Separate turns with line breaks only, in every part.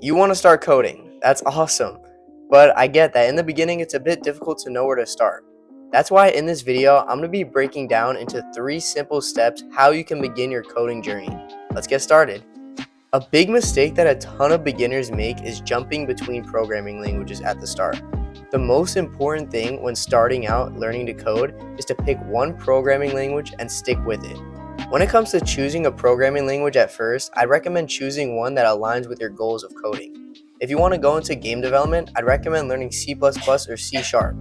You want to start coding. That's awesome. But I get that in the beginning it's a bit difficult to know where to start. That's why in this video, I'm going to be breaking down into 3 simple steps how you can begin your coding journey. Let's get started. A big mistake that a ton of beginners make is jumping between programming languages at the start. The most important thing when starting out learning to code is to pick one programming language and stick with it. When it comes to choosing a programming language at first, I'd recommend choosing one that aligns with your goals of coding. If you want to go into game development, I'd recommend learning C++ or C Sharp.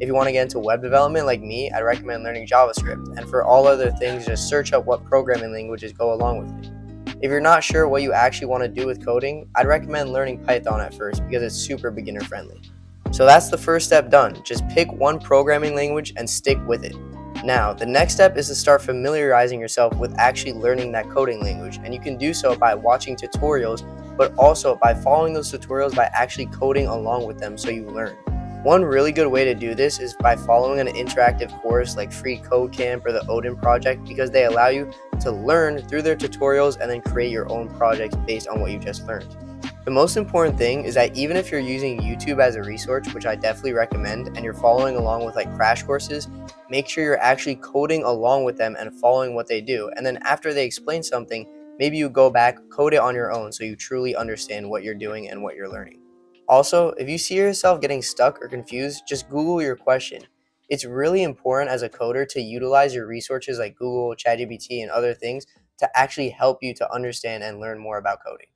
If you want to get into web development like me, I'd recommend learning JavaScript. And for all other things, just search up what programming languages go along with it. If you're not sure what you actually want to do with coding, I'd recommend learning Python at first because it's super beginner friendly. So that's the first step done. Just pick one programming language and stick with it. Now, the next step is to start familiarizing yourself with actually learning that coding language, and you can do so by watching tutorials, but also by following those tutorials by actually coding along with them so you learn. One really good way to do this is by following an interactive course like Free Code Camp or the Odin Project, because they allow you to learn through their tutorials and then create your own projects based on what you just learned. The most important thing is that even if you're using YouTube as a resource, which I definitely recommend, and you're following along with like crash courses, make sure you're actually coding along with them and following what they do. And then after they explain something, maybe you go back, code it on your own so you truly understand what you're doing and what you're learning. Also, if you see yourself getting stuck or confused, just Google your question. It's really important as a coder to utilize your resources like Google, ChatGPT, and other things to actually help you to understand and learn more about coding.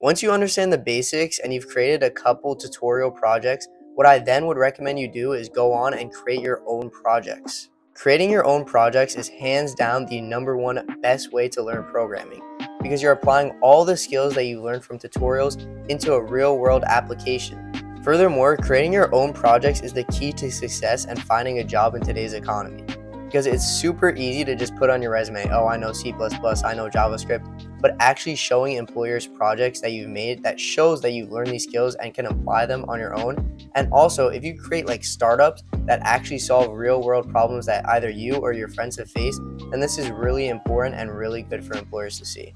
Once you understand the basics and you've created a couple tutorial projects, what I then would recommend you do is go on and create your own projects. Creating your own projects is hands down the number one best way to learn programming because you're applying all the skills that you learned from tutorials into a real world application. Furthermore, creating your own projects is the key to success and finding a job in today's economy because it's super easy to just put on your resume, oh, I know C++, I know JavaScript, but actually showing employers projects that you've made that shows that you've learned these skills and can apply them on your own. And also, if you create like startups that actually solve real world problems that either you or your friends have faced, then this is really important and really good for employers to see.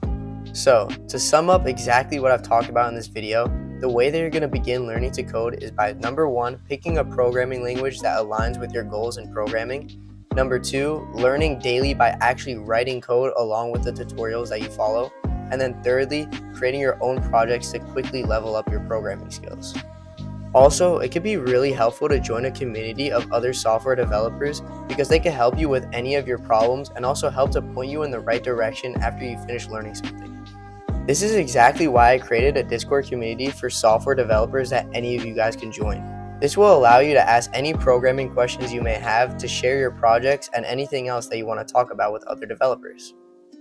So, to sum up exactly what I've talked about in this video, the way that you're going to begin learning to code is by number 1, picking a programming language that aligns with your goals in programming. Number 2, learning daily by actually writing code along with the tutorials that you follow. And then thirdly, creating your own projects to quickly level up your programming skills. Also, it can be really helpful to join a community of other software developers because they can help you with any of your problems and also help to point you in the right direction after you finish learning something. This is exactly why I created a Discord community for software developers that any of you guys can join. This will allow you to ask any programming questions you may have, to share your projects, and anything else that you want to talk about with other developers.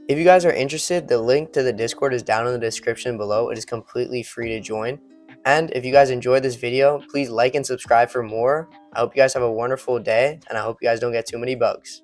If you guys are interested, the link to the Discord is down in the description below. It is completely free to join. And if you guys enjoyed this video, please like and subscribe for more. I hope you guys have a wonderful day, and I hope you guys don't get too many bugs.